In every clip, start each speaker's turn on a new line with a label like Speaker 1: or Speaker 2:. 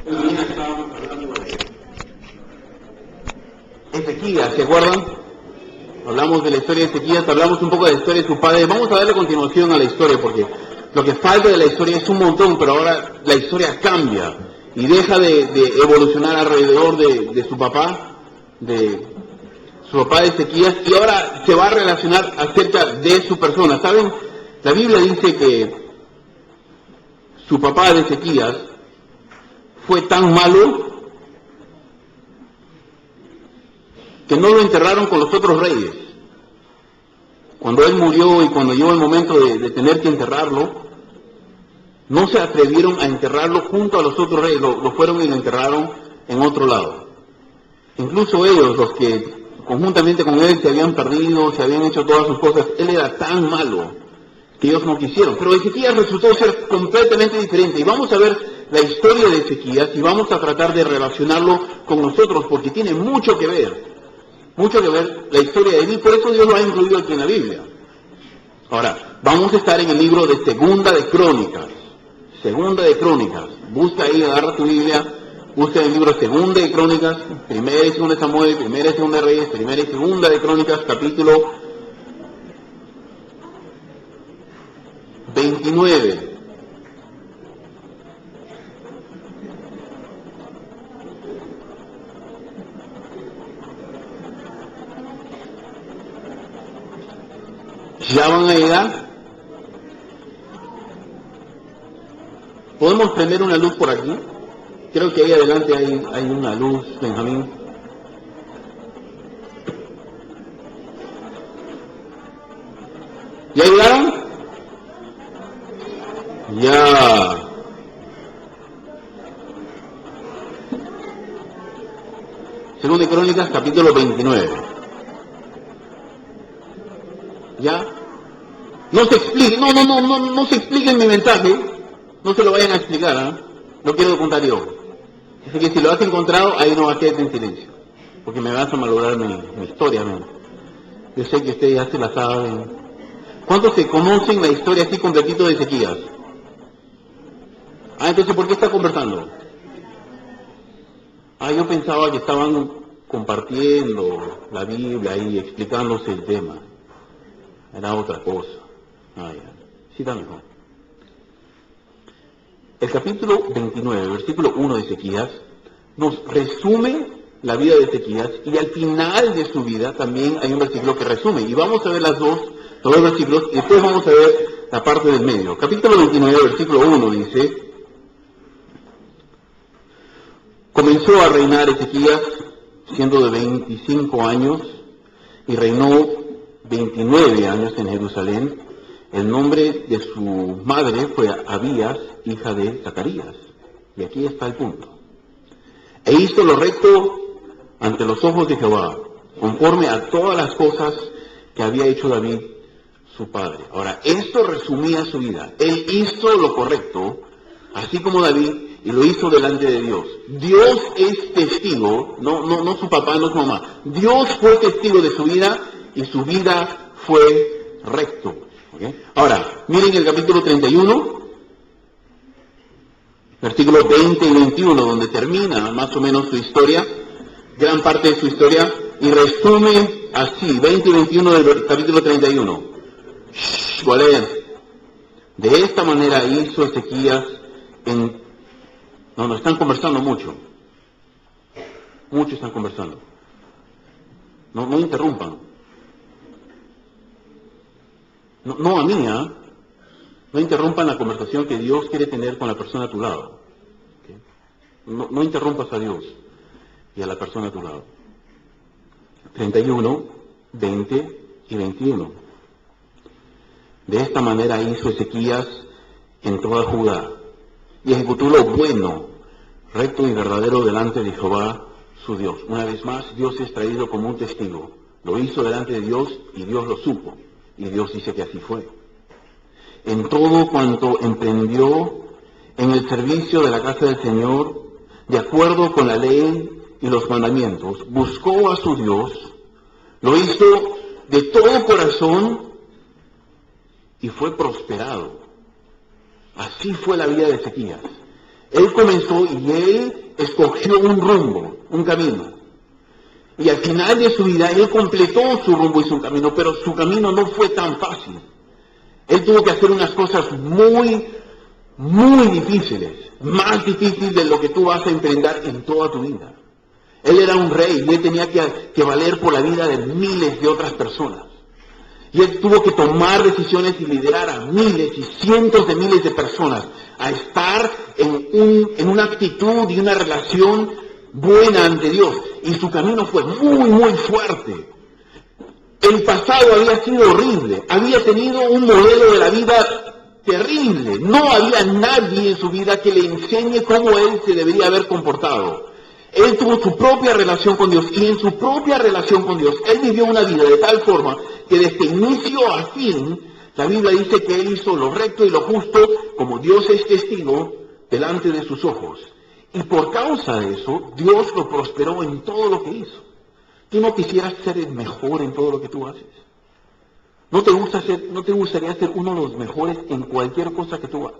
Speaker 1: Mañana estábamos hablando de Ezequías, ¿se acuerdan? Hablamos de la historia de Ezequías, hablamos un poco de la historia de su padre. Vamos a darle continuación a la historia porque lo que falta de la historia es un montón, pero ahora la historia cambia y deja de evolucionar alrededor de su papá, de Ezequías, y ahora se va a relacionar acerca de su persona. ¿Saben? La Biblia dice que su papá de Ezequías fue tan malo que no lo enterraron con los otros reyes. Cuando él murió y cuando llegó el momento de tener que enterrarlo, no se atrevieron a enterrarlo junto a los otros reyes, lo fueron y lo enterraron en otro lado. Incluso ellos, los que conjuntamente con él se habían perdido, se habían hecho todas sus cosas, él era tan malo que ellos no quisieron. Pero Ezequías resultó ser completamente diferente. Y vamos a ver la historia de Ezequías y vamos a tratar de relacionarlo con nosotros porque tiene mucho que ver la historia de él, y por eso Dios lo ha incluido aquí en la Biblia. Ahora, vamos a estar en el libro de Segunda de Crónicas. Busca ahí, agarra tu Biblia, busca en el libro Segunda de Crónicas, Primera y Segunda de Samuel, Primera y Segunda de Reyes, Primera y Segunda de Crónicas, capítulo 29. ¿Ya van a llegar? ¿Podemos prender una luz por aquí? Creo que ahí adelante hay una luz, Benjamín. ¿Ya llegaron? Ya. Segunda de Crónicas, capítulo 29. ¿Ya? No se explique, no se expliquen mi mensaje, no se lo vayan a explicar, ¿eh? Lo quiero contar yo. Así que si lo has encontrado, ahí no va a quedar en silencio, porque me vas a malograr mi historia, ¿no? Yo sé que ustedes ya se la saben. ¿Cuántos se conocen la historia así completito de Ezequías? Entonces, ¿por qué está conversando? Yo pensaba que estaban compartiendo la Biblia y explicándose el tema. Era otra cosa. Ya. Sí, está mejor. El capítulo 29, versículo 1 de Ezequías, nos resume la vida de Ezequías, y al final de su vida también hay un versículo que resume. Y vamos a ver los dos versículos, y después vamos a ver la parte del medio. Capítulo 29, versículo 1 dice: comenzó a reinar Ezequías siendo de 25 años, y reinó 29 años en Jerusalén. El nombre de su madre fue Abías, hija de Zacarías. Y aquí está el punto. E hizo lo recto ante los ojos de Jehová, conforme a todas las cosas que había hecho David, su padre. Ahora, esto resumía su vida. Él hizo lo correcto, así como David, y lo hizo delante de Dios. Dios es testigo, no su papá, no su mamá. Dios fue testigo de su vida, y su vida fue recto. ¿Okay? Ahora, miren el capítulo 31, versículos 20 y 21, donde termina más o menos su historia, gran parte de su historia, y resume así, 20 y 21 del capítulo 31. ¿Cuál es? De esta manera hizo Ezequías No, están conversando mucho. Muchos están conversando. No interrumpan. No a mí, No interrumpan la conversación que Dios quiere tener con la persona a tu lado. ¿Okay? No interrumpas a Dios y a la persona a tu lado. 31, 20 y 21. De esta manera hizo Ezequías en toda Judá, y ejecutó lo bueno, recto y verdadero delante de Jehová su Dios. Una vez más, Dios es traído como un testigo. Lo hizo delante de Dios y Dios lo supo. Y Dios dice que así fue. En todo cuanto emprendió en el servicio de la casa del Señor, de acuerdo con la ley y los mandamientos, buscó a su Dios, lo hizo de todo corazón y fue prosperado. Así fue la vida de Ezequías. Él comenzó y él escogió un rumbo, un camino. Y al final de su vida, él completó su rumbo y su camino, pero su camino no fue tan fácil. Él tuvo que hacer unas cosas muy, muy difíciles, más difíciles de lo que tú vas a emprender en toda tu vida. Él era un rey y él tenía que valer por la vida de miles de otras personas. Y él tuvo que tomar decisiones y liderar a miles y cientos de miles de personas a estar en una actitud y una relación buena ante Dios. Y su camino fue muy, muy fuerte. El pasado había sido horrible, había tenido un modelo de la vida terrible. No había nadie en su vida que le enseñe cómo él se debería haber comportado. Él tuvo su propia relación con Dios y en su propia relación con Dios, él vivió una vida de tal forma que desde inicio a fin, la Biblia dice que él hizo lo recto y lo justo como Dios es testigo delante de sus ojos. Y por causa de eso, Dios lo prosperó en todo lo que hizo. ¿Tú no quisieras ser el mejor en todo lo que tú haces? ¿No te gustaría ser uno de los mejores en cualquier cosa que tú hagas?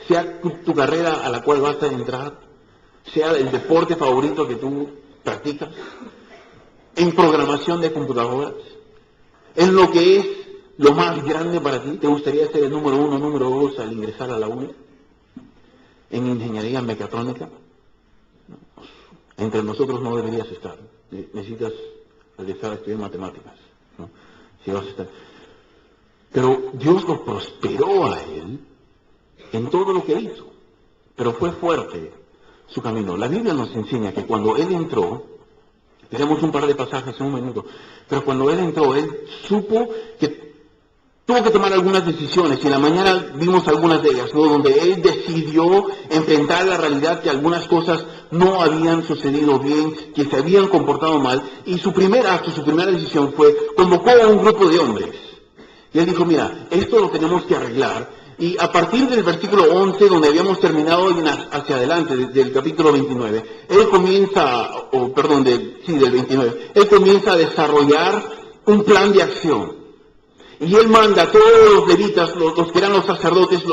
Speaker 1: Sea tu carrera a la cual vas a entrar, sea el deporte favorito que tú practicas, en programación de computadoras, en lo que es lo más grande para ti. ¿Te gustaría ser el número 1, número 2 al ingresar a la UNE? ¿En ingeniería mecatrónica? Entre nosotros no deberías estar. Necesitas regresar a estudiar matemáticas, ¿no? Si vas a estar. Pero Dios lo prosperó a él en todo lo que hizo. Pero fue fuerte su camino. La Biblia nos enseña que cuando él entró, tenemos un par de pasajes en un minuto, pero cuando él entró, él supo que tuvo que tomar algunas decisiones, y en la mañana vimos algunas de ellas, ¿no? Donde él decidió enfrentar la realidad que algunas cosas no habían sucedido bien, que se habían comportado mal, y su primer acto, su primera decisión fue, convocó a un grupo de hombres. Y él dijo, mira, esto lo tenemos que arreglar, y a partir del versículo 11, donde habíamos terminado hacia adelante, del capítulo 29, él comienza, del 29, él comienza a desarrollar un plan de acción. Y él manda a todos los levitas, los que eran los sacerdotes,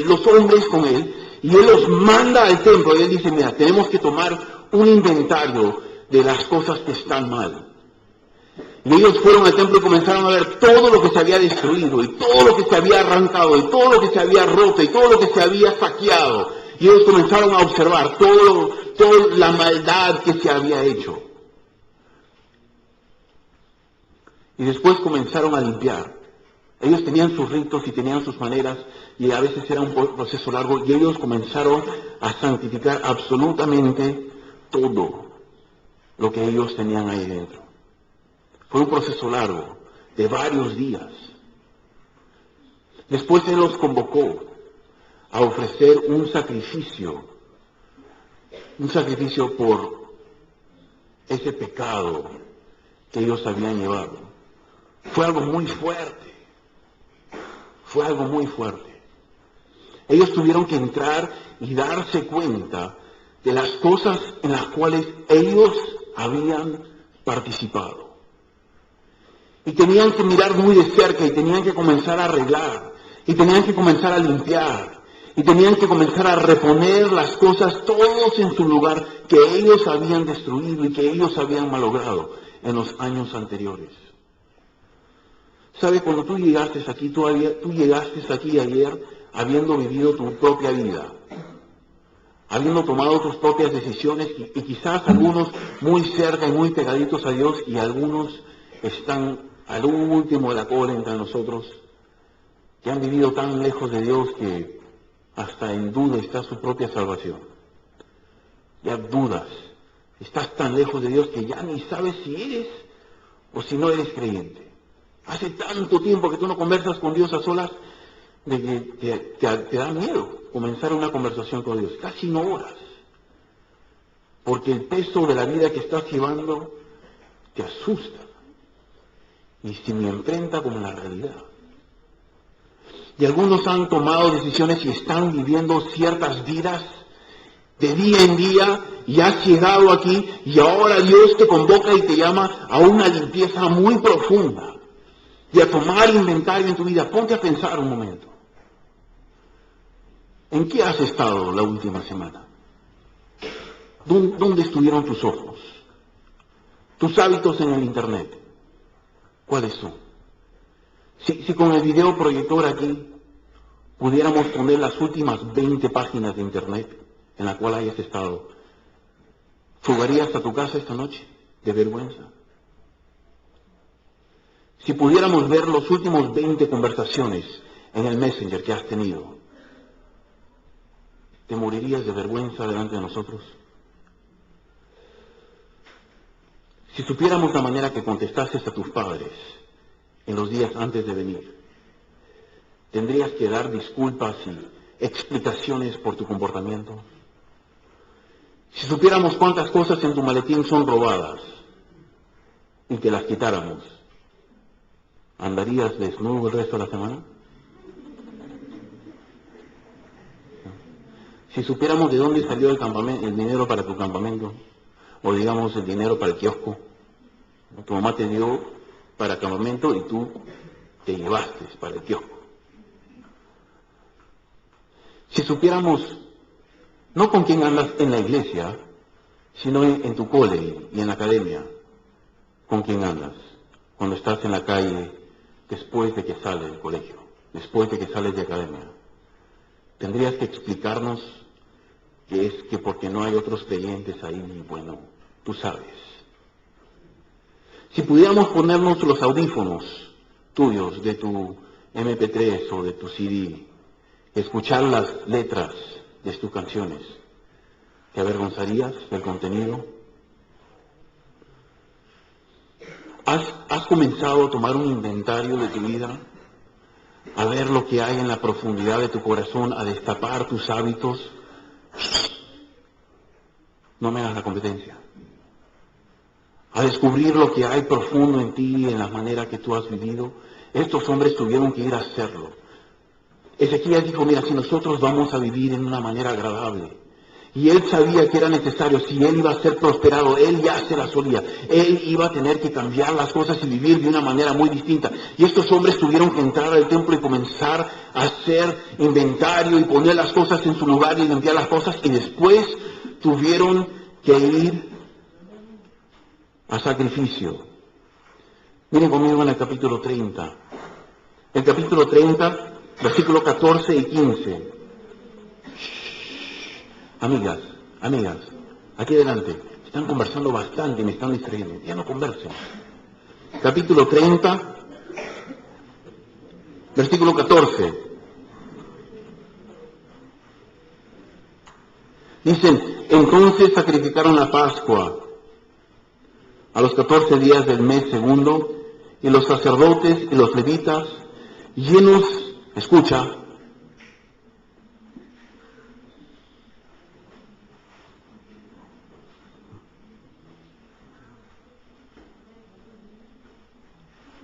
Speaker 1: los hombres con él, y él los manda al templo, y él dice, mira, tenemos que tomar un inventario de las cosas que están mal. Y ellos fueron al templo y comenzaron a ver todo lo que se había destruido, y todo lo que se había arrancado, y todo lo que se había roto, y todo lo que se había saqueado. Y ellos comenzaron a observar toda la maldad que se había hecho. Y después comenzaron a limpiar. Ellos tenían sus ritos y tenían sus maneras, y a veces era un proceso largo, y ellos comenzaron a santificar absolutamente todo lo que ellos tenían ahí dentro. Fue un proceso largo, de varios días. Después él los convocó a ofrecer un sacrificio por ese pecado que ellos habían llevado. Fue algo muy fuerte. Fue algo muy fuerte. Ellos tuvieron que entrar y darse cuenta de las cosas en las cuales ellos habían participado. Y tenían que mirar muy de cerca y tenían que comenzar a arreglar. Y tenían que comenzar a limpiar. Y tenían que comenzar a reponer las cosas todos en su lugar que ellos habían destruido y que ellos habían malogrado en los años anteriores. ¿Sabe? Cuando tú llegaste aquí, tú llegaste aquí ayer habiendo vivido tu propia vida, habiendo tomado tus propias decisiones y quizás algunos muy cerca y muy pegaditos a Dios y algunos están al último de la cola entre nosotros, que han vivido tan lejos de Dios que hasta en duda está su propia salvación. Ya dudas, estás tan lejos de Dios que ya ni sabes si eres o si no eres creyente. Hace tanto tiempo que tú no conversas con Dios a solas, de que te da miedo comenzar una conversación con Dios. Casi no oras. Porque el peso de la vida que estás llevando te asusta. Y se me enfrenta con la realidad. Y algunos han tomado decisiones y están viviendo ciertas vidas de día en día, y has llegado aquí, y ahora Dios te convoca y te llama a una limpieza muy profunda. Y a tomar inventario en tu vida. Ponte a pensar un momento. ¿En qué has estado la última semana? ¿Dónde estuvieron tus ojos? Tus hábitos en el Internet, ¿cuáles son? Si con el videoproyector aquí pudiéramos poner las últimas 20 páginas de Internet en la cual hayas estado, ¿fugarías a tu casa esta noche de vergüenza? Si pudiéramos ver los últimos 20 conversaciones en el Messenger que has tenido, ¿te morirías de vergüenza delante de nosotros? Si supiéramos la manera que contestases a tus padres en los días antes de venir, ¿tendrías que dar disculpas y explicaciones por tu comportamiento? Si supiéramos cuántas cosas en tu maletín son robadas y te las quitáramos, ¿andarías desnudo el resto de la semana? Si supiéramos de dónde salió el dinero para tu campamento, o digamos el dinero para el kiosco, tu mamá te dio para campamento y tú te llevaste para el kiosco. Si supiéramos, no con quién andas en la iglesia, sino en tu cole y en la academia, con quién andas, cuando estás en la calle, después de que sales del colegio, después de que sales de academia, tendrías que explicarnos que es que porque no hay otros creyentes ahí, bueno, tú sabes. Si pudiéramos ponernos los audífonos tuyos de tu MP3 o de tu CD, escuchar las letras de tus canciones, ¿te avergonzarías del contenido? ¿Has comenzado a tomar un inventario de tu vida? A ver lo que hay en la profundidad de tu corazón, a destapar tus hábitos. No me hagas la competencia. A descubrir lo que hay profundo en ti, en la manera que tú has vivido. Estos hombres tuvieron que ir a hacerlo. Ezequías dijo, mira, si nosotros vamos a vivir en una manera agradable, y él sabía que era necesario, si él iba a ser prosperado, él ya se la solía, él iba a tener que cambiar las cosas y vivir de una manera muy distinta. Y estos hombres tuvieron que entrar al templo y comenzar a hacer inventario y poner las cosas en su lugar y limpiar las cosas, y después tuvieron que ir a sacrificio. Miren conmigo en el capítulo 30. El capítulo 30, versículos 14 y 15. Amigas, aquí adelante, están conversando bastante y me están distrayendo. Ya no conversen. Capítulo 30, versículo 14. Dicen, entonces sacrificaron la Pascua a los 14 días del mes segundo, y los sacerdotes y los levitas, llenos, escucha,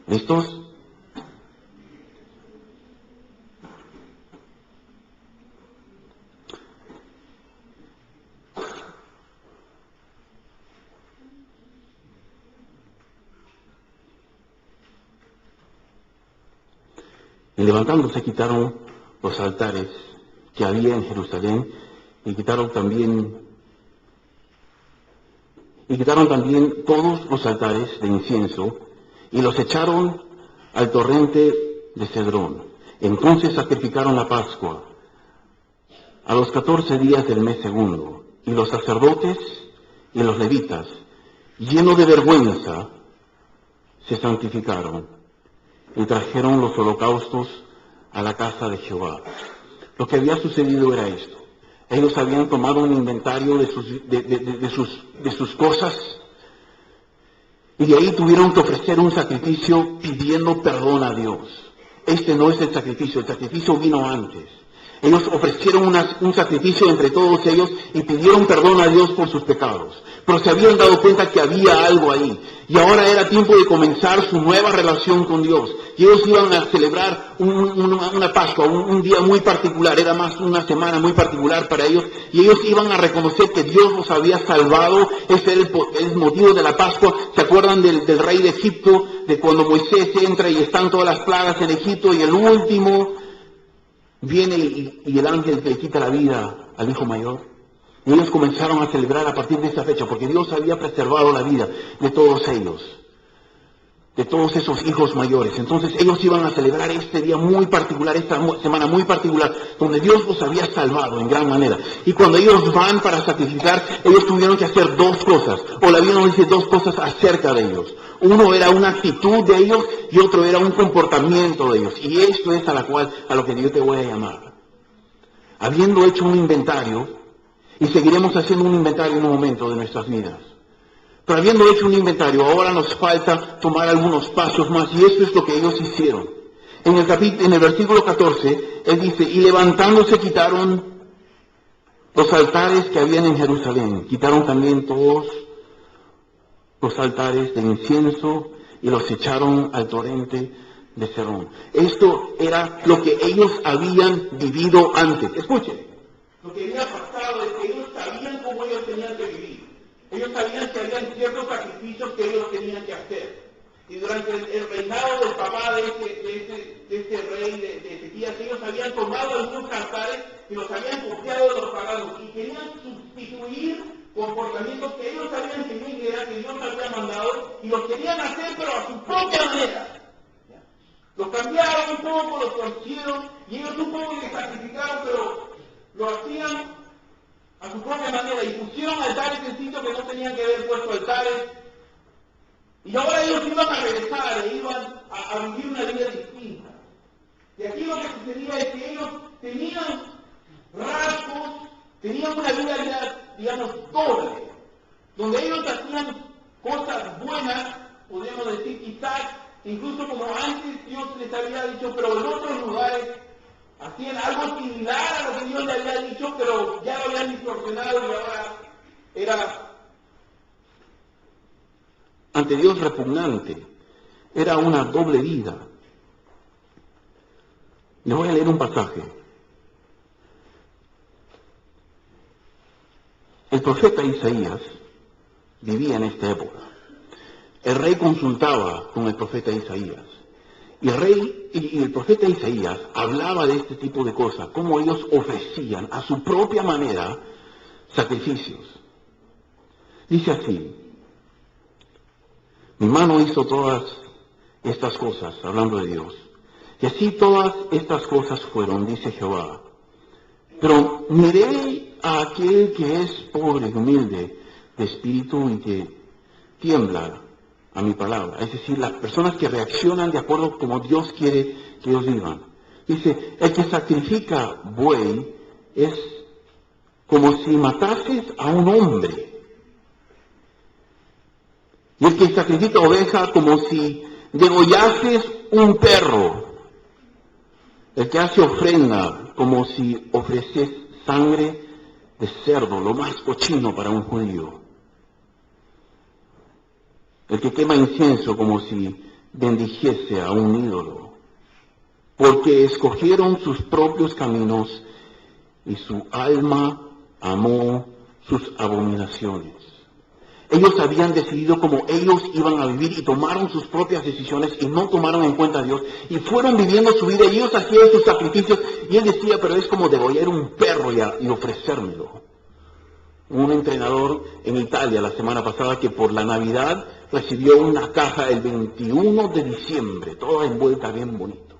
Speaker 1: ¿listos? Y levantándose quitaron los altares que había en Jerusalén y quitaron también todos los altares de incienso y los echaron al torrente de Cedrón. Entonces sacrificaron la Pascua a los 14 días del mes segundo, y los sacerdotes y los levitas, llenos de vergüenza, se santificaron y trajeron los holocaustos a la casa de Jehová. Lo que había sucedido era esto. Ellos habían tomado un inventario de sus cosas, y de ahí tuvieron que ofrecer un sacrificio pidiendo perdón a Dios. Este no es el sacrificio vino antes. Ellos ofrecieron un sacrificio entre todos ellos y pidieron perdón a Dios por sus pecados. Pero se habían dado cuenta que había algo ahí. Y ahora era tiempo de comenzar su nueva relación con Dios. Y ellos iban a celebrar una Pascua, un día muy particular. Era más una semana muy particular para ellos. Y ellos iban a reconocer que Dios los había salvado. Ese era el motivo de la Pascua. ¿Se acuerdan del rey de Egipto? De cuando Moisés entra y están todas las plagas en Egipto. Y el último Viene y el ángel le quita la vida al hijo mayor. Y ellos comenzaron a celebrar a partir de esa fecha, porque Dios había preservado la vida de todos ellos, de todos esos hijos mayores. Entonces ellos iban a celebrar este día muy particular, esta semana muy particular, donde Dios los había salvado en gran manera. Y cuando ellos van para sacrificar, ellos tuvieron que hacer dos cosas, o la Biblia nos dice dos cosas acerca de ellos. Uno era una actitud de ellos y otro era un comportamiento de ellos. Y esto es a lo que yo te voy a llamar. Habiendo hecho un inventario, y seguiremos haciendo un inventario en un momento de nuestras vidas. Pero habiendo hecho un inventario, ahora nos falta tomar algunos pasos más, y esto es lo que ellos hicieron. En el versículo 14, él dice, y levantándose quitaron los altares que habían en Jerusalén. Quitaron también todos los altares de incienso y los echaron al torrente de Cedrón. Esto era lo que ellos habían vivido antes. Escuchen. Lo que había pasado es que ellos sabían cómo ellos tenían que vivir. Ellos sabían que habían ciertos sacrificios que ellos tenían que hacer. Y durante el reinado del papá de este rey de Ezequías, ellos habían tomado algunos altares y los habían copiado de los paganos. Y querían sustituir comportamientos que ellos sabían que Dios había mandado, y los querían hacer pero a su propia manera. Los cambiaron un poco, los torcieron, y ellos un poco les sacrificaron, pero lo hacían a su propia manera, y pusieron altares sencillos que no tenían que haber puesto altares, y ahora ellos iban a regresar, iban a vivir una vida distinta. Y aquí lo que sucedía es que ellos tenían rasgos, tenían una vida, digamos, doble, donde ellos hacían cosas buenas, podríamos decir quizás, incluso como antes Dios les había dicho, pero en otros lugares hacían algo similar a lo que Dios les había dicho, pero ya lo habían distorsionado y ahora era ante Dios repugnante. Era una doble vida. Les voy a leer un pasaje. El profeta Isaías vivía en esta época. El rey consultaba con el profeta Isaías. Y el profeta Isaías hablaba de este tipo de cosas, cómo ellos ofrecían a su propia manera sacrificios. Dice así: mi mano hizo todas estas cosas, hablando de Dios. Y así todas estas cosas fueron, dice Jehová. Pero miré a aquel que es pobre y humilde de espíritu y que tiembla a mi palabra. Es decir, las personas que reaccionan de acuerdo como Dios quiere que ellos vivan. Dice, el que sacrifica buey es como si matases a un hombre. Y el que sacrifica oveja como si degollases un perro. El que hace ofrenda como si ofreces sangre de cerdo, lo más cochino para un judío. El que quema incienso como si bendijese a un ídolo. Porque escogieron sus propios caminos y su alma amó sus abominaciones. Ellos habían decidido cómo ellos iban a vivir y tomaron sus propias decisiones y no tomaron en cuenta a Dios. Y fueron viviendo su vida y ellos hacían sus sacrificios. Y él decía, pero es como degollar un perro y ofrecérmelo. Un entrenador en Italia la semana pasada que por la Navidad recibió una caja el 21 de diciembre, toda envuelta bien bonito.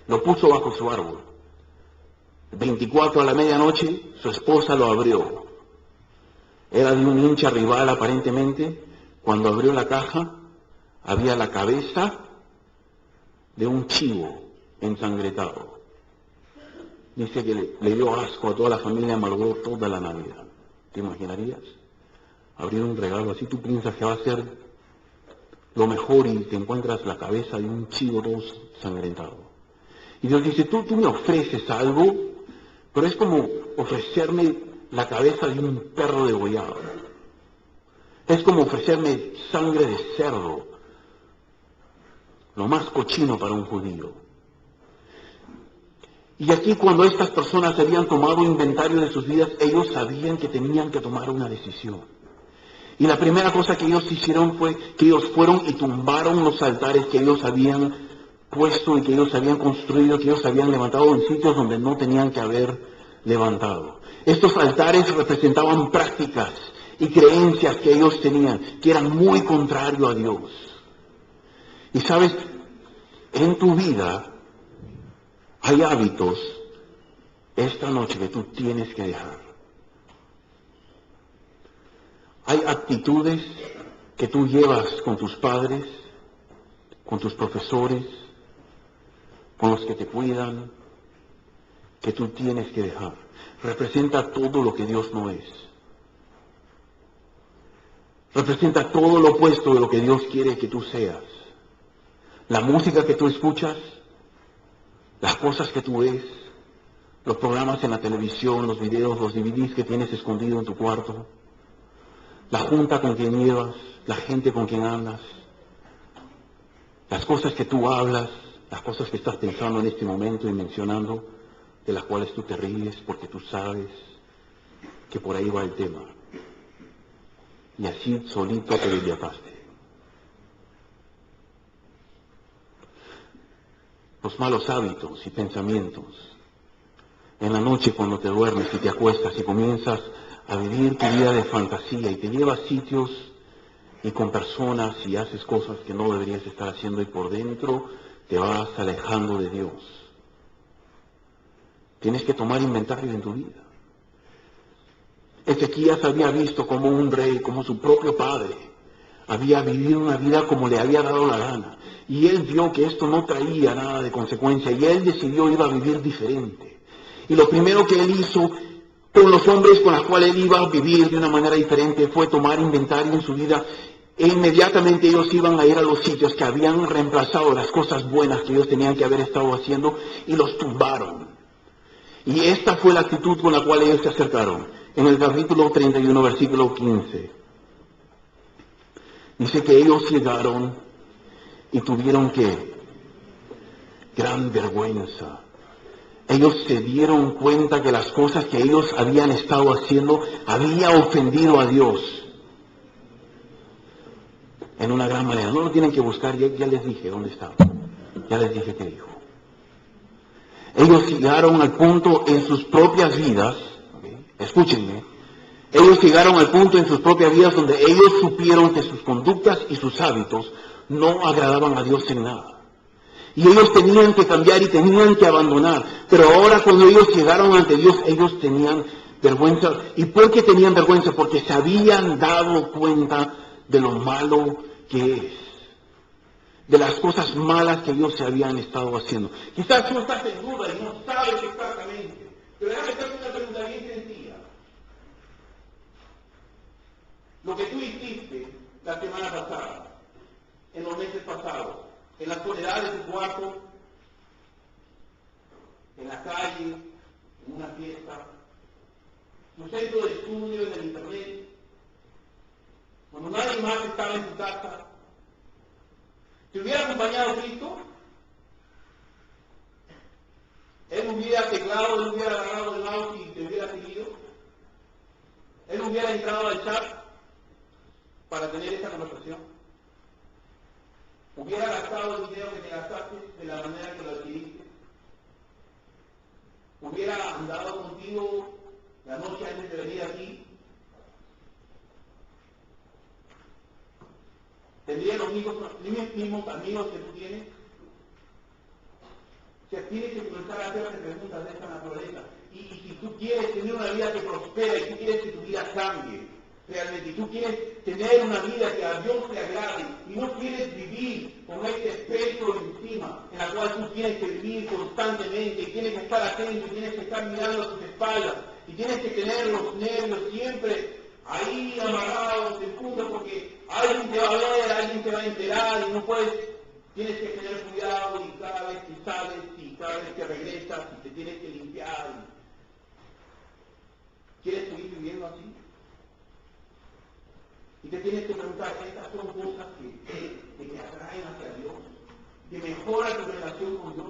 Speaker 1: Lo puso bajo su árbol. El 24 a la medianoche, su esposa lo abrió. Era de un hincha rival aparentemente. Cuando abrió la caja, había la cabeza de un chivo ensangretado. Dice que le dio asco a toda la familia, malogró toda la Navidad. ¿Te imaginarías? Abrir un regalo así, tú piensas que va a ser lo mejor y te encuentras la cabeza de un chivo todo ensangrentado. Y Dios dice, tú me ofreces algo, pero es como ofrecerme la cabeza de un perro degollado. Es como ofrecerme sangre de cerdo, lo más cochino para un judío. Y aquí cuando estas personas habían tomado inventario de sus vidas, ellos sabían que tenían que tomar una decisión. Y la primera cosa que ellos hicieron fue que ellos fueron y tumbaron los altares que ellos habían puesto y que ellos habían construido, que ellos habían levantado en sitios donde no tenían que haber levantado. Estos altares representaban prácticas y creencias que ellos tenían, que eran muy contrario a Dios. Y sabes, en tu vida hay hábitos esta noche que tú tienes que dejar. Hay actitudes que tú llevas con tus padres, con tus profesores, con los que te cuidan, que tú tienes que dejar. Representa todo lo que Dios no es. Representa todo lo opuesto de lo que Dios quiere que tú seas. La música que tú escuchas, las cosas que tú ves, los programas en la televisión, los videos, los DVDs que tienes escondido en tu cuarto, la junta con quien llevas, la gente con quien andas, las cosas que tú hablas, las cosas que estás pensando en este momento y mencionando, de las cuales tú te ríes porque tú sabes que por ahí va el tema. Y así solito te desviaste. Los malos hábitos y pensamientos. En la noche cuando te duermes y te acuestas y comienzas a vivir tu vida de fantasía y te llevas a sitios y con personas y haces cosas que no deberías estar haciendo y por dentro te vas alejando de Dios. Tienes que tomar inventario en tu vida. Ezequías había visto como un rey, como su propio padre, había vivido una vida como le había dado la gana. Y él vio que esto no traía nada de consecuencia y él decidió ir a vivir diferente. Y lo primero que él hizo con los hombres con los cuales él iba a vivir de una manera diferente fue tomar inventario en su vida. E inmediatamente ellos iban a ir a los sitios que habían reemplazado las cosas buenas que ellos tenían que haber estado haciendo y los tumbaron. Y esta fue la actitud con la cual ellos se acercaron. En el capítulo 31, versículo 15. Dice que ellos llegaron y tuvieron que gran vergüenza. Ellos se dieron cuenta que las cosas que ellos habían estado haciendo había ofendido a Dios. En una gran manera. No lo tienen que buscar, ya les dije dónde estaba. Ya les dije qué dijo. Ellos llegaron al punto en sus propias vidas, ¿okay? Escúchenme, ellos llegaron al punto en sus propias vidas donde ellos supieron que sus conductas y sus hábitos no agradaban a Dios en nada. Y ellos tenían que cambiar y tenían que abandonar. Pero ahora cuando ellos llegaron ante Dios, ellos tenían vergüenza. ¿Y por qué tenían vergüenza? Porque se habían dado cuenta de lo malo que es. De las cosas malas que ellos se habían estado haciendo. Quizás tú estás en duda y no sabes exactamente. Pero déjame hacerte una pregunta bien sencilla. Lo que tú hiciste la semana pasada, en los meses pasados, en la soledad de tu cuarto, en la calle, en una fiesta, tu centro de estudio, en el internet, cuando nadie más estaba en tu casa, ¿te hubiera acompañado Cristo? Él hubiera teclado, él hubiera agarrado el mouse y te hubiera seguido. Él hubiera entrado al chat para tener esa conversación. Hubiera gastado el dinero que te gastaste de la manera que lo adquiriste. Hubiera andado contigo la noche antes de venir aquí. ¿Tendría los mismos amigos que tú tienes? O sea, tienes que comenzar a hacerte preguntas de esta naturaleza. Y si tú quieres tener una vida que prospera y tú quieres que tu vida cambie realmente, y tú quieres tener una vida que a Dios te agrade, y no quieres vivir con este peso encima, en la cual tú tienes que vivir constantemente, y tienes que estar atento, y tienes que estar mirando a tus espaldas, y tienes que tener los nervios siempre ahí amarrados en punto, porque alguien te va a ver, alguien te va a enterar, y no puedes, tienes que tener cuidado, y cada vez que sales, y cada vez que regresas, y te tienes que limpiar. ¿Quieres seguir viviendo así? Y te tienes que preguntar, estas son cosas que te atraen hacia Dios, que mejoran tu relación con Dios.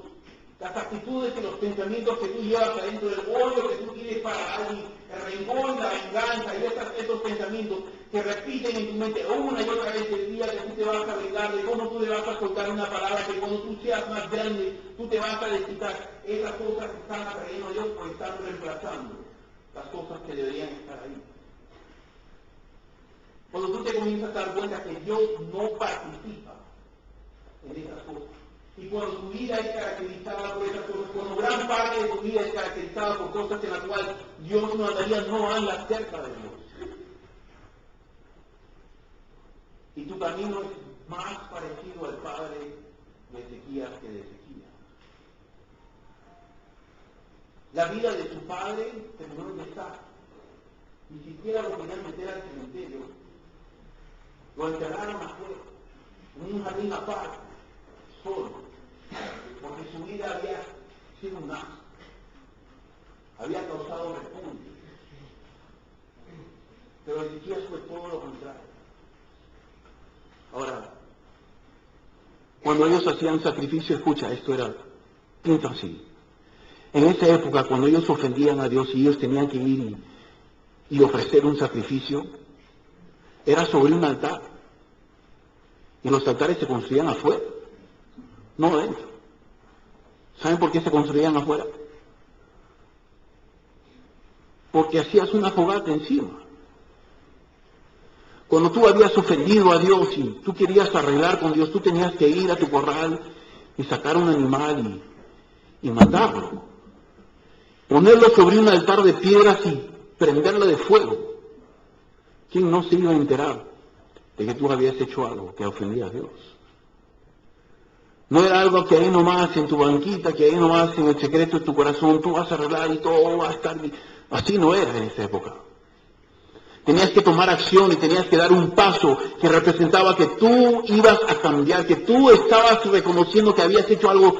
Speaker 1: Las actitudes y los pensamientos que tú llevas adentro, del odio que tú tienes para alguien, el rencor, la venganza, y esos pensamientos pensamientos que repiten en tu mente una y otra vez el día que tú te vas a vengar, de cómo tú le vas a soltar una palabra, que cuando tú seas más grande, tú te vas a desquitar. Esas cosas que están atrayendo a Dios o están reemplazando las cosas que deberían estar ahí. Cuando tú te comienzas a dar cuenta que Dios no participa en esas cosas, y cuando tu vida es caracterizada por esas cosas, cuando gran parte de tu vida es caracterizada por cosas en las cuales Dios no anda cerca de Dios, y tu camino es más parecido al padre de Ezequías que de Ezequías. La vida de su padre terminó en desastre. Ni siquiera lo querían meter al cementerio. Lo enterraron afuera, en un jardín aparte, solo, porque su vida había sido un asco, había causado repudio. Pero Ezequías fue todo lo contrario. Ahora, cuando ellos hacían sacrificio, escucha, esto era, piensa así. En esa época, cuando ellos ofendían a Dios y ellos tenían que ir y ofrecer un sacrificio, era sobre un altar. Y los altares se construían afuera, no dentro. ¿Saben por qué se construían afuera? Porque hacías una fogata encima. Cuando tú habías ofendido a Dios y tú querías arreglar con Dios, tú tenías que ir a tu corral y sacar un animal y matarlo. Ponerlo sobre un altar de piedras y prenderlo de fuego. ¿Quién no se iba a enterar de que tú habías hecho algo que ofendía a Dios? No era algo que ahí nomás en tu banquita, que ahí nomás en el secreto de tu corazón tú vas a arreglar y todo va a estar bien. Así no era en esa época. Tenías que tomar acción y tenías que dar un paso que representaba que tú ibas a cambiar, que tú estabas reconociendo que habías hecho algo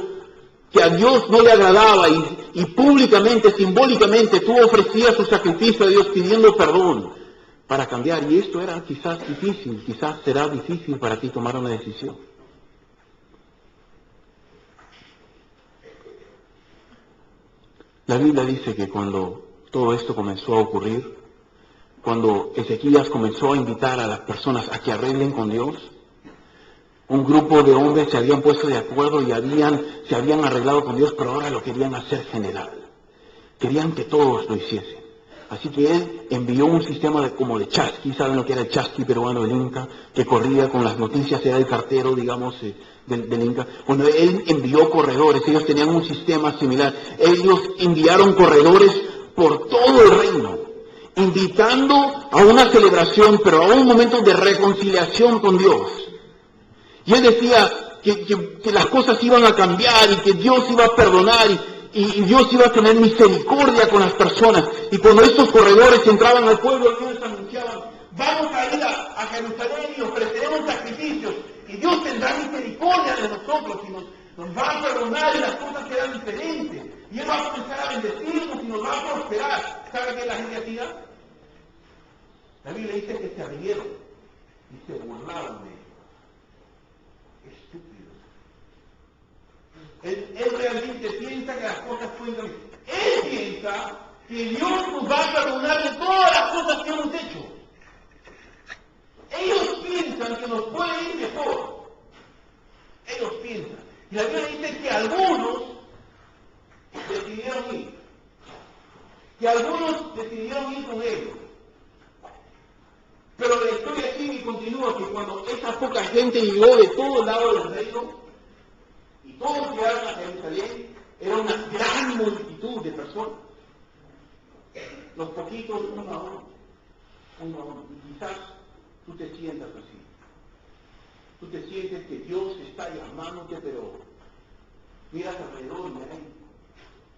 Speaker 1: que a Dios no le agradaba y públicamente, simbólicamente, tú ofrecías tu sacrificio a Dios pidiendo perdón para cambiar. Y esto era quizás difícil, quizás será difícil para ti tomar una decisión. La Biblia dice que cuando todo esto comenzó a ocurrir, cuando Ezequías comenzó a invitar a las personas a que arreglen con Dios, un grupo de hombres se habían puesto de acuerdo y se habían arreglado con Dios, pero ahora lo querían hacer general. Querían que todos lo hiciesen. Así que él envió un sistema como de chasqui, ¿saben lo que era el chasqui peruano del Inca? Que corría con las noticias, era el cartero, digamos, del Inca. Bueno, él envió corredores, ellos tenían un sistema similar. Ellos enviaron corredores por todo el reino, invitando a una celebración, pero a un momento de reconciliación con Dios. Y él decía que las cosas iban a cambiar y que Dios iba a perdonar y Dios iba a tener misericordia con las personas. Y cuando estos corredores entraban al pueblo, ellos anunciaban, vamos a ir a Jerusalén y ofreceremos sacrificios. Y Dios tendrá misericordia de nosotros y nos va a perdonar y las cosas serán diferentes. Y Él va a comenzar a bendecirnos y nos va a prosperar. ¿Sabe qué la gente hacía? La Biblia dice que se rieron y se burlaron de ellos. Estúpidos. Él realmente piensa que las cosas pueden cambiar. Él piensa que Dios nos va a perdonar de todas las cosas que hemos hecho. Ellos piensan que nos puede ir mejor. Ellos piensan. Y la Biblia dice que algunos decidieron ir. Que algunos decidieron ir con ellos. Pero la historia sigue y continúa que cuando esa poca gente llegó de todos lados del reino y todos llegaron a Jerusalén, era una gran multitud de personas. Los poquitos, uno a uno. Y quizás tú te sientas así. Tú te sientes que Dios está llamándote, pero miras alrededor y hay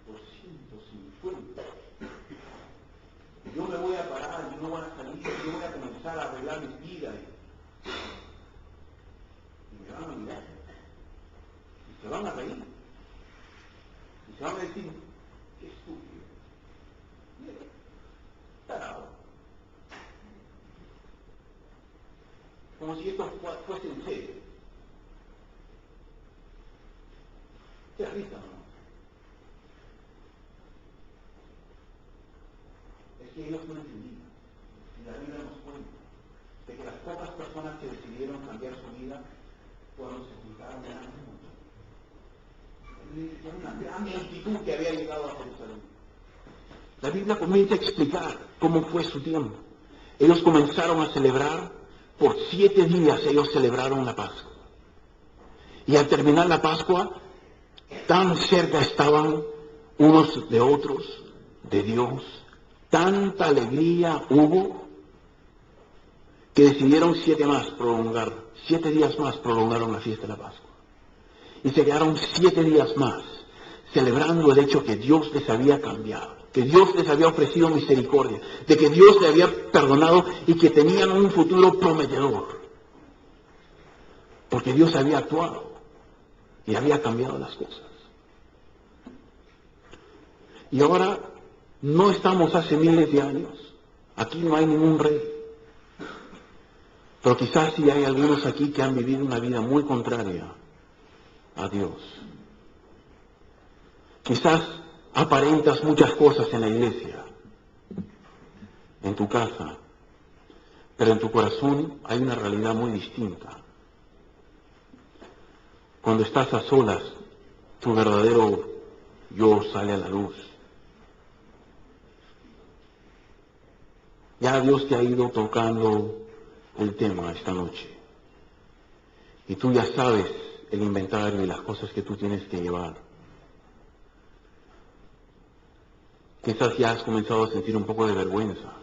Speaker 1: 250. Yo me voy a parar, yo no voy a salir, yo voy a comenzar a arreglar mi vida. Y me van a mirar. Y se van a reír. Y se van a decir, qué estúpido. Mira, tarado. Como si esto fuese en serio. ¿Qué risa, no? Es que ellos no entendían. Y la Biblia nos cuenta de que las pocas personas que decidieron cambiar su vida cuando se juntaron eran muchos. Era una gran multitud que había llegado a Jerusalén. La Biblia comienza a explicar cómo fue su tiempo. Ellos comenzaron a celebrar, por 7 días ellos celebraron la Pascua. Y al terminar la Pascua, tan cerca estaban unos de otros, de Dios, tanta alegría hubo, que decidieron 7 días más prolongaron la fiesta de la Pascua. Y se quedaron 7 días más, celebrando el hecho que Dios les había cambiado, que Dios les había ofrecido misericordia, de que Dios les había perdonado y que tenían un futuro prometedor. Porque Dios había actuado y había cambiado las cosas. Y ahora no estamos hace miles de años. Aquí no hay ningún rey. Pero quizás sí hay algunos aquí que han vivido una vida muy contraria a Dios. Quizás aparentas muchas cosas en la iglesia, en tu casa, pero en tu corazón hay una realidad muy distinta. Cuando estás a solas, tu verdadero yo sale a la luz. Ya Dios te ha ido tocando el tema esta noche. Y tú ya sabes el inventario y las cosas que tú tienes que llevar. Quizás ya has comenzado a sentir un poco de vergüenza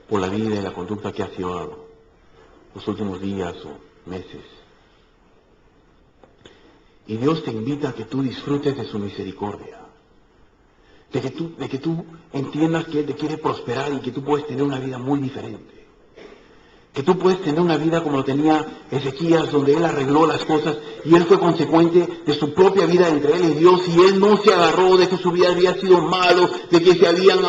Speaker 1: por la vida y la conducta que has llevado los últimos días o meses. Y Dios te invita a que tú disfrutes de su misericordia. De que tú entiendas que Él te quiere prosperar y que tú puedes tener una vida muy diferente. Que tú puedes tener una vida como lo tenía Ezequías, donde él arregló las cosas y él fue consecuente de su propia vida entre él y Dios, y él no se agarró de que su vida había sido malo, de que se habían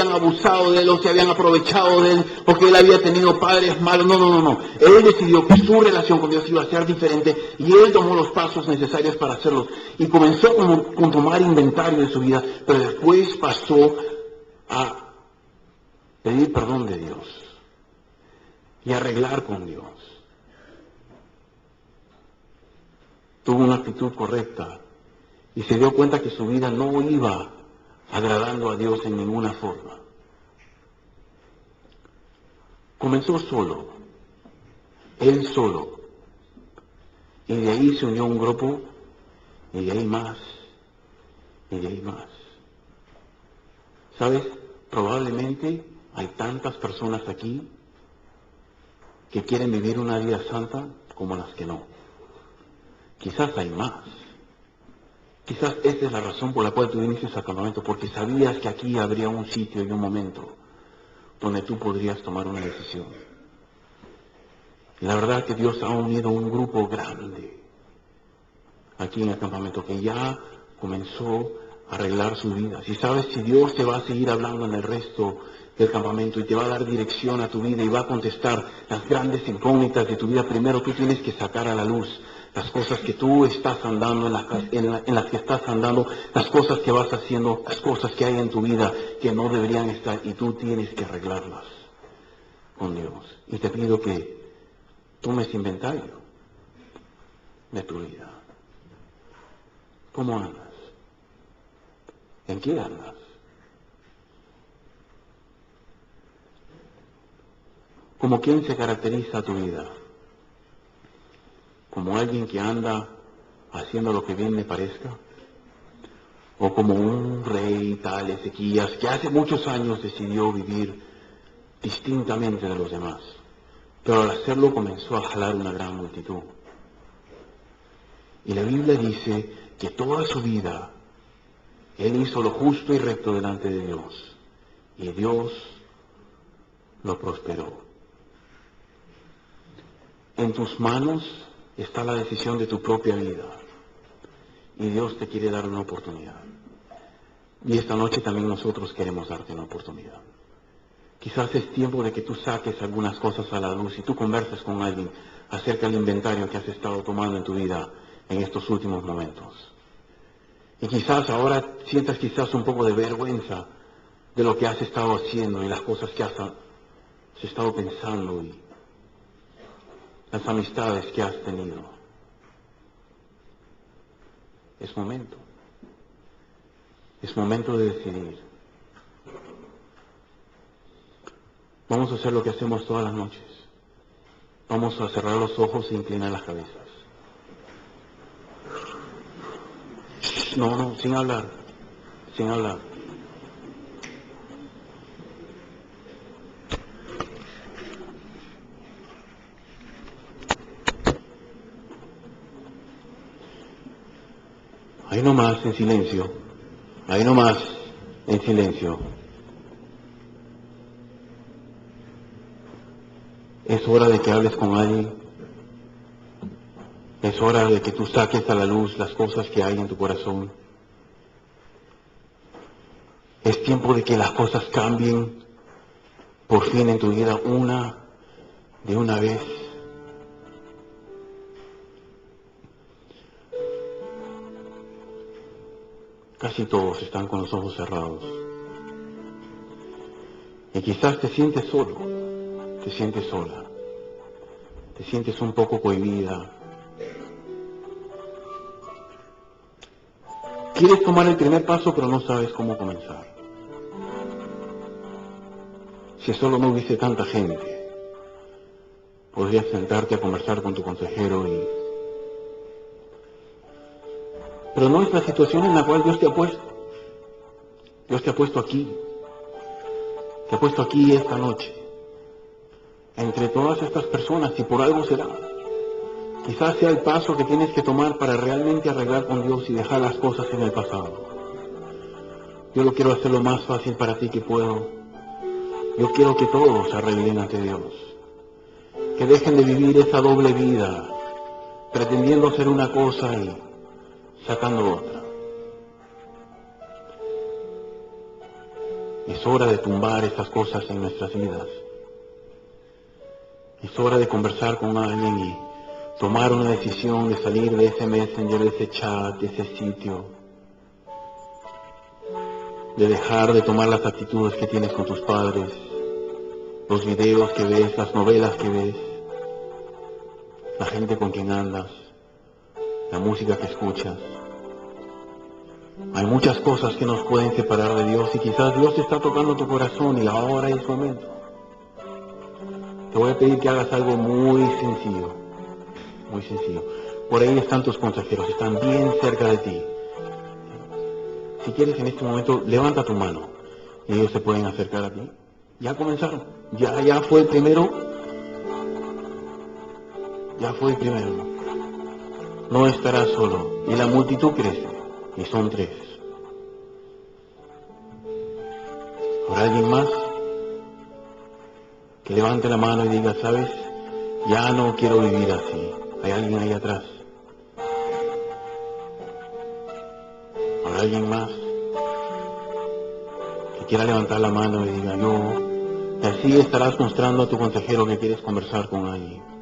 Speaker 1: abusado de él o se habían aprovechado de él, o que él había tenido padres malos. No. Él decidió que su relación con Dios iba a ser diferente y él tomó los pasos necesarios para hacerlo. Y comenzó con tomar inventario de su vida, pero después pasó a pedir perdón de Dios y arreglar con Dios. Tuvo una actitud correcta y se dio cuenta que su vida no iba agradando a Dios en ninguna forma. Comenzó solo, él solo, y de ahí se unió un grupo, y de ahí más, y de ahí más. ¿Sabes? Probablemente hay tantas personas aquí que quieren vivir una vida santa como las que no. Quizás hay más. Quizás esta es la razón por la cual tú viniste al campamento, porque sabías que aquí habría un sitio y un momento donde tú podrías tomar una decisión. Y la verdad que Dios ha unido un grupo grande aquí en el campamento que ya comenzó a arreglar su vida. Si sabes, si Dios te va a seguir hablando en el resto del campamento y te va a dar dirección a tu vida y va a contestar las grandes incógnitas de tu vida, primero tú tienes que sacar a la luz las cosas que tú estás andando, en las que estás andando, las cosas que vas haciendo, las cosas que hay en tu vida que no deberían estar, y tú tienes que arreglarlas con Dios. Y te pido que tomes inventario de tu vida. ¿Cómo andas? ¿En qué andas? ¿Como quién se caracteriza tu vida? ¿Como alguien que anda haciendo lo que bien le parezca? ¿O como un rey tal Ezequías que hace muchos años decidió vivir distintamente de los demás, pero al hacerlo comenzó a jalar una gran multitud? Y la Biblia dice que toda su vida él hizo lo justo y recto delante de Dios, y Dios lo prosperó. En tus manos está la decisión de tu propia vida, y Dios te quiere dar una oportunidad. Y esta noche también nosotros queremos darte una oportunidad. Quizás es tiempo de que tú saques algunas cosas a la luz y tú converses con alguien acerca del inventario que has estado tomando en tu vida en estos últimos momentos. Y quizás ahora sientas quizás un poco de vergüenza de lo que has estado haciendo y las cosas que has has estado pensando y las amistades que has tenido. Es momento. Es momento de decidir. Vamos a hacer lo que hacemos todas las noches. Vamos a cerrar los ojos e inclinar las cabezas. No, sin hablar. Sin hablar. Ahí nomás, en silencio. Ahí nomás, en silencio. Es hora de que hables con alguien. Es hora de que tú saques a la luz las cosas que hay en tu corazón. Es tiempo de que las cosas cambien por fin en tu vida de una vez. Casi todos están con los ojos cerrados. Y quizás te sientes solo, te sientes sola, te sientes un poco cohibida. Quieres tomar el primer paso, pero no sabes cómo comenzar. Si solo no hubiese tanta gente, podrías sentarte a conversar con tu consejero Pero no es la situación en la cual Dios te ha puesto. Dios te ha puesto aquí. Te ha puesto aquí esta noche. Entre todas estas personas, y por algo será. Quizás sea el paso que tienes que tomar para realmente arreglar con Dios y dejar las cosas en el pasado. Yo lo quiero hacer lo más fácil para ti que puedo. Yo quiero que todos se arreglen ante Dios. Que dejen de vivir esa doble vida, pretendiendo ser una cosa y sacando otra. Es hora de tumbar estas cosas en nuestras vidas. Es hora de conversar con alguien y tomar una decisión de salir de ese Messenger, de ese chat, de ese sitio. De dejar de tomar las actitudes que tienes con tus padres, los videos que ves, las novelas que ves, la gente con quien andas, la música que escuchas. Hay muchas cosas que nos pueden separar de Dios y quizás Dios te está tocando tu corazón y ahora es momento. Te voy a pedir que hagas algo muy sencillo, muy sencillo. Por ahí están tus consejeros, están bien cerca de ti. Si quieres en este momento, levanta tu mano y ellos se pueden acercar a ti. Ya comenzaron, ya fue el primero. Ya fue el primero. No estarás solo y la multitud crece y son 3. ¿Habrá alguien más? Que levante la mano y diga, ¿sabes? Ya no quiero vivir así. Hay alguien ahí atrás. ¿Habrá alguien más que quiera levantar la mano y diga, yo? Y así estarás mostrando a tu consejero que quieres conversar con alguien.